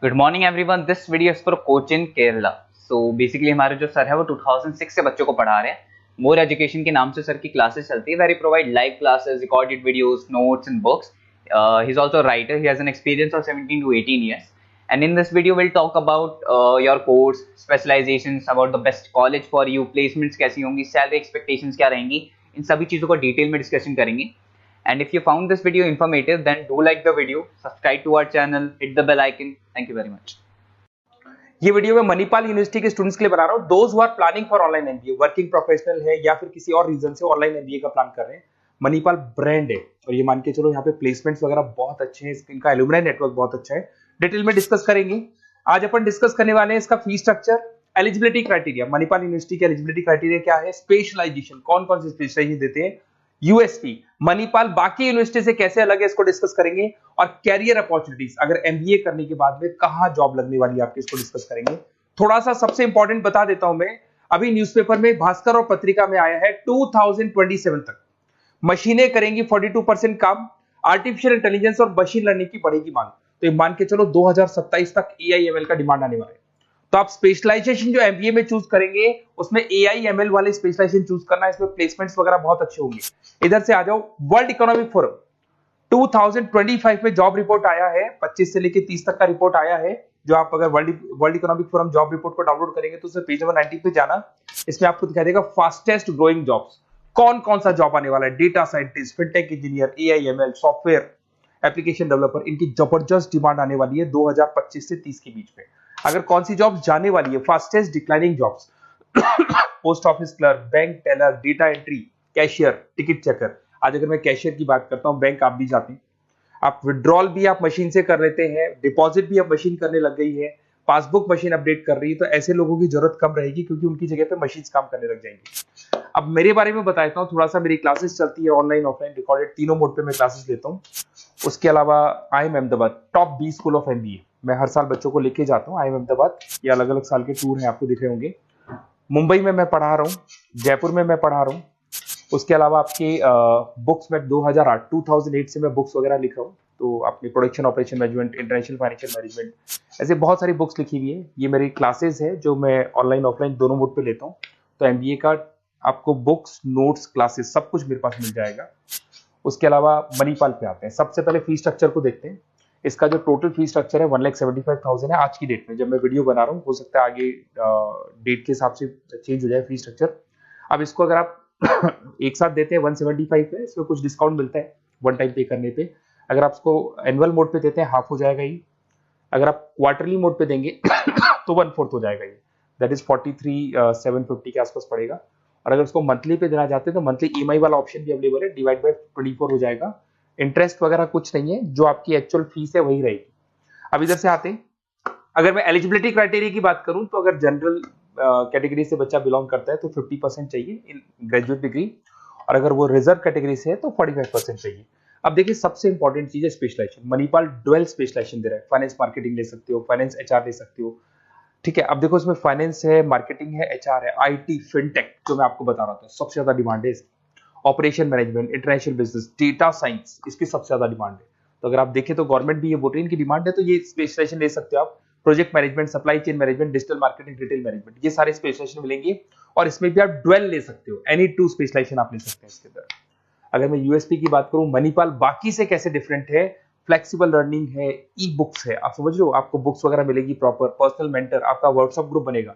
Good morning everyone. This video is for coach in Kerala. So basically हमारे जो sir है वो 2006 से बच्चों को पढ़ा रहे हैं। मोर एजुकेशन के नाम से सर की क्लासेस चलती है, very provide live classes, recorded videos, notes and books. He is also writer, he has an experience of 17 to 18 years, and in this video we'll talk about your course specializations, about the best college for you, placements कैसी होंगी, salary expectations क्या रहेंगी, इन सभी चीज़ों को detail में discussion करेंगे। And if you found this video informative, then do like the video, subscribe to our channel, hit the bell icon. Thank you very much. ये वीडियो मैं मणिपाल यूनिवर्सिटी के स्टूडेंट्स के लिए बना रहा हूँ। Those who are planning for online MBA, working professional है या फिर किसी और रीजन से ऑनलाइन एमबीए का प्लान कर रहे हैं। मणिपाल ब्रांड है और ये मान के चलो यहाँ पे प्लेसमेंट्स वगैरह बहुत अच्छे हैं, इनका एलुमनाई नेटवर्क बहुत अच्छा है। डिटेल में डिस्कस करेंगे। आज अपन डिस्कस करने वाले हैं इसका fee structure, eligibility criteria, Manipal university के एलिजिबिलिटी क्राइटेरिया क्या है, स्पेशलाइजेशन, कौन कौन से स्पेशलाइजेशन देते हैं, यूएसपी, मणिपाल बाकी यूनिवर्सिटी से कैसे अलग है इसको डिस्कस करेंगे, और कैरियर अपॉर्चुनिटीज, अगर एमबीए करने के बाद में कहां जॉब लगने वाली है आपकी, इसको डिस्कस करेंगे। थोड़ा सा सबसे इंपॉर्टेंट बता देता हूं मैं, अभी न्यूज़पेपर में, भास्कर और पत्रिका में आया है 2027 तक मशीनें करेंगी 42% काम, आर्टिफिशियल इंटेलिजेंस और मशीन लर्निंग की बढ़ेगी मांग। तो ये मान के चलो 2027 तक एआईएमएल का डिमांड आने वाला है। तो आप स्पेशलाइजेशन जो एमबीए में चूज करेंगे उसमें एआईएमएल वाले स्पेशलाइजेशन चूज करना है, इसमें प्लेसमेंट्स वगैरह बहुत अच्छे होंगे। इधर से आ जाओ, वर्ल्ड इकोनॉमिक फोरम 2025 में जॉब रिपोर्ट आया है, 25 से लेके 30 तक का रिपोर्ट आया है। जो आप अगर world economic forum job report को डाउनलोड करेंगे तो उसमें पेज नंबर 90 पे जाना, इसमें आपको दिखाई देगा फास्टेस्ट ग्रोइंग जॉब्स, कौन कौन सा जॉब आने वाला है, data scientist, fintech engineer, AIML, software application developer, इनकी जबरदस्त डिमांड आने वाली है 2025 से 30 के बीच में। अगर कौन सी जॉब जाने वाली है, fastest declining jobs, post office clerk, bank teller, data entry, cashier, ticket checker. आज अगर मैं कैशियर की बात करता हूं, बैंक आप भी जाते हैं, आप विड्रॉल भी आप मशीन से कर लेते हैं, डिपॉजिट भी अब मशीन करने लग गई है, पासबुक मशीन अपडेट कर रही है, तो ऐसे लोगों की जरूरत कम रहेगी क्योंकि उनकी जगह पे मशीन काम करने लग जाएंगी। अब मेरे बारे में बताता हूँ थोड़ा सा, मेरी क्लासेस चलती है ऑनलाइन ऑफलाइन रिकॉर्डेड, तीनों मोड पे मैं क्लासेस लेता हूँ। उसके अलावा IIM Ahmedabad top 20 school of MBA, मैं हर साल बच्चों को लेके जाता हूँ IIM अहमदाबाद। ये अलग अलग साल के टूर हैं, आपको दिख रहे होंगे। मुंबई में मैं पढ़ा रहा हूँ, जयपुर में मैं पढ़ा रहा हूँ। उसके अलावा आपके बुक्स में 2008 से मैं बुक्स वगैरह लिख रहा हूँ, तो आपने production operation management, international financial management, ऐसे बहुत सारी बुक्स लिखी हुई है। ये मेरी क्लासेस है जो मैं ऑनलाइन ऑफलाइन दोनों मोड पे लेता हूँ। तो एमबीए का आपको बुक्स, नोट्स, क्लासेस सब कुछ मेरे पास मिल जाएगा। उसके अलावा मणिपाल पे आते हैं। सबसे पहले फी स्ट्रक्चर को देखते हैं। इसका जो टोटल फी स्ट्रक्चर है 1,75,000 है आज की डेट में, जब मैं वीडियो बना रहा हूँ। हो सकता है आगे डेट के हिसाब से चेंज हो जाए फी स्ट्रक्चर। अब इसको अगर आप एक साथ देते हैं 175 पे, इसमें कुछ डिस्काउंट मिलता है वन टाइम पे करने पे। अगर आप इसको एनुअल मोड पे देते हैं हाफ हो जाएगा ये। अगर आप क्वार्टरली मोड पे देंगे तो 1/4 हो जाएगा ये, दैट इज 43,750 के आसपास पड़ेगा। और अगर उसको मंथली पे देना चाहते हैं तो मंथली ईएमआई वाला ऑप्शन भी अवेलेबल है, डिवाइड बाय 24 हो जाएगा। इंटरेस्ट वगैरह कुछ नहीं है, जो आपकी एक्चुअल फीस है वही रहेगी। अब इधर से आते हैं, अगर मैं एलिजिबिलिटी क्राइटेरिया की बात करूं तो अगर जनरल कैटेगरी से बच्चा बिलोंग करता है तो 50% चाहिए इन ग्रेजुएट डिग्री, और अगर वो रिजर्व कैटेगरी से है तो 45% चाहिए। अब देखिए, सबसे इंपॉर्टेंट चीज है स्पेशलाइजेशन। मणिपाल डुअल स्पेशलाइजेशन दे रहा है, फाइनेंस मार्केटिंग ले सकते हो, फाइनेंस एचआर ले सकते हो, ठीक है। अब देखो, इसमें फाइनेंस है, मार्केटिंग है, एचआर है, आईटी, फिनटेक, जो मैं आपको बता रहा था सबसे ज्यादा डिमांड है इसकी। Operation management, international business, data science, इसकी सबसे ज्यादा डिमांड है। तो अगर आप देखें तो गवर्नमेंट भी ये बोल रही है इनकी डिमांड है, तो ये स्पेशलाइजेशन ले सकते हो आप। Project management, supply chain management, digital marketing, retail management, ये सारे स्पेशलाइजेशन मिलेंगे। और इसमें भी आप डुअल ले सकते हो, एनी 2 स्पेशलाइजेशन आप ले सकते हैं इसके अंदर। अगर मैं यूएसपी की बात करूं, मणिपाल बाकी से कैसे डिफरेंट है, फ्लेक्सिबल लर्निंग है, ई बुक्स है, आप समझ रहे हो, आपको बुक्स वगैरह मिलेगी प्रॉपर, पर्सनल मेंटर, आपका व्हाट्सएप ग्रुप बनेगा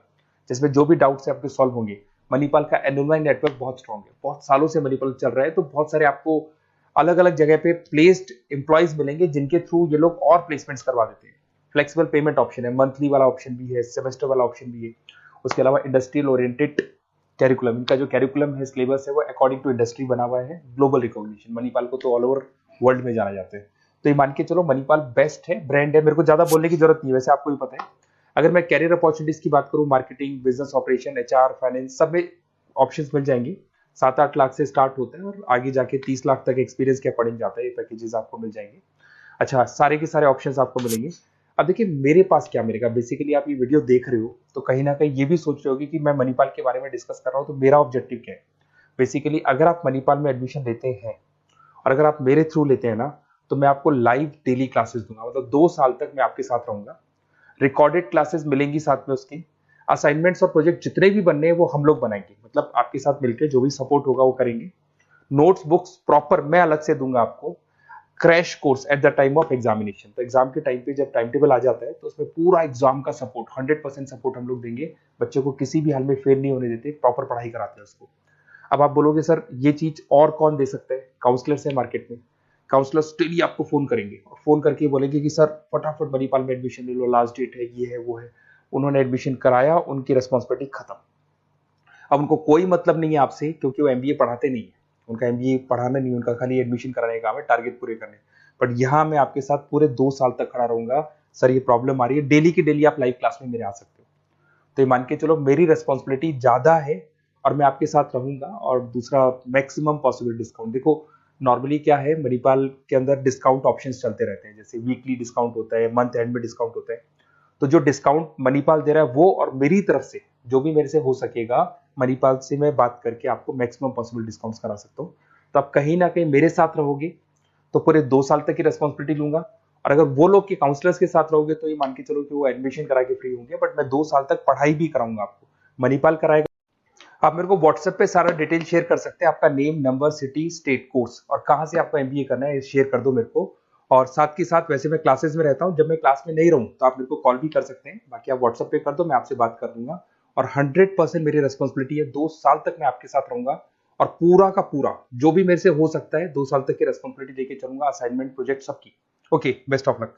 जिसमें जो भी डाउट्स है आपके सॉल्व होंगे। मणिपाल का एलुमनाई नेटवर्क बहुत स्ट्रॉन्ग है, बहुत सालों से मणिपाल चल रहा है, तो बहुत सारे आपको अलग अलग जगह पे प्लेस्ड एम्प्लॉयज मिलेंगे जिनके थ्रू ये लोग और प्लेसमेंट्स करवा देते हैं। फ्लेक्सिबल पेमेंट ऑप्शन है, मंथली वाला ऑप्शन भी है, सेमेस्टर वाला ऑप्शन भी है। उसके अलावा इंडस्ट्रियल ओरिएंटेड कैरिकुलम, इनका जो कैरिकुलम है, सिलेबस है, वो अकॉर्डिंग टू इंडस्ट्री बना हुआ है। ग्लोबल रिकॉग्निशन, मणिपाल को तो ऑल ओवर वर्ल्ड में जाना जाता है। तो ये मान के चलो मणिपाल बेस्ट है, ब्रांड है, मेरे को ज्यादा बोलने की जरूरत नहीं है, वैसे आपको भी पता है। अगर मैं कैरियर अपॉर्चुनिटीज की बात करूं, marketing, business operation, HR, finance, सब में ऑप्शंस मिल जाएंगे। 7-8 लाख से स्टार्ट होता है और आगे जाके 30 लाख तक एक्सपीरियंस के अकॉर्डिंग जाता है, ये पैकेजेस आपको मिल जाएंगे। अच्छा, सारे के सारे ऑप्शंस आपको मिलेंगे। अब देखिए, मेरे पास क्या मिलेगा, बेसिकली आप ये वीडियो देख रहे हो तो कहीं ना कहीं ये भी सोच रहे होगे कि मैं मणिपाल के बारे में डिस्कस कर रहा हूँ, तो मेरा ऑब्जेक्टिव क्या है। बेसिकली अगर आप मणिपाल में एडमिशन लेते हैं और अगर आप मेरे थ्रू लेते हैं ना, तो मैं आपको लाइव डेली क्लासेस दूंगा, मतलब 2 साल तक मैं आपके साथ रहूंगा। रिकॉर्डेड क्लासेस मिलेंगी साथ में उसकी, असाइनमेंट्स और प्रोजेक्ट जितने भी बनने हैं वो हम लोग बनाएंगे, मतलब आपके साथ मिलकर जो भी सपोर्ट होगा वो करेंगे। नोट्स बुक्स प्रॉपर मैं अलग से दूंगा आपको। Crash course at the time of examination, तो एग्जाम के टाइम पे जब टाइम टेबल आ जाता है तो उसमें पूरा एग्जाम का सपोर्ट 100% सपोर्ट हम लोग देंगे, बच्चे को किसी भी हाल में फेल नहीं होने देते, प्रॉपर पढ़ाई कराते हैं उसको। अब आप बोलोगे सर ये चीज और कौन दे सकता है? काउंसलर्स है मार्केट में, काउंसलर्स डेली आपको फोन करेंगे और फोन करके बोलेंगे कि सर फटाफट मणिपाल में एडमिशन ले लो, लास्ट डेट है, ये है वो है। उन्होंने एडमिशन कराया, उनकी रिस्पॉन्सिबिलिटी खत्म। अब उनको कोई मतलब नहीं है आपसे, क्योंकि वो एमबीए पढ़ाते नहीं है, उनका एमबीए पढ़ाना नहीं, उनका खाली एडमिशन कराने का काम है, टारगेट पूरे करने। बट यहाँ मैं आपके साथ पूरे 2 साल तक खड़ा रहूंगा। सर ये प्रॉब्लम आ रही है, डेली की डेली आप लाइव क्लास में मेरे आ सकते हो। तो ये मान के चलो मेरी रेस्पॉन्सिबिलिटी ज्यादा है और मैं आपके साथ रहूंगा। और दूसरा, मैक्सिमम पॉसिबल डिस्काउंट। देखो नॉर्मली क्या है, मणिपाल के अंदर डिस्काउंट ऑप्शंस चलते रहते हैं, जैसे वीकली डिस्काउंट होता है, मंथ एंड में डिस्काउंट होता है। तो जो डिस्काउंट मणिपाल दे रहा है वो, और मेरी तरफ से जो भी मेरे से हो सकेगा, मणिपाल से मैं बात करके आपको मैक्सिमम पॉसिबल डिस्काउंट्स करा सकता हूँ। तो आप कहीं ना कहीं मेरे साथ रहोगे तो पूरे 2 साल तक की रेस्पॉन्सिबिलिटी लूंगा। और अगर वो लोग के काउंसलर्स के साथ रहोगे तो ये मान के चलो कि वो एडमिशन करा के फ्री होंगे, बट मैं 2 साल तक पढ़ाई भी कराऊंगा आपको, मणिपाल कराएगा। आप मेरे को व्हाट्सएप पे सारा डिटेल शेयर कर सकते हैं, आपका name, number, city, state, course और कहाँ से आपको एमबीए करना है शेयर कर दो मेरे को। और साथ के साथ वैसे मैं क्लासेस में रहता हूँ, जब मैं क्लास में नहीं रहूँ तो आप मेरे को कॉल भी कर सकते हैं, बाकी आप व्हाट्सएप पे कर दो, मैं आपसे बात कर दूंगा। और 100% मेरी रेस्पॉन्सिबिलिटी है, 2 साल तक मैं आपके साथ रहूंगा और पूरा का पूरा जो भी मेरे से हो सकता है 2 साल तक की रेस्पॉन्सिबिलिटी लेके चलूंगा, असाइनमेंट, प्रोजेक्ट सबकी। Okay, best of luck.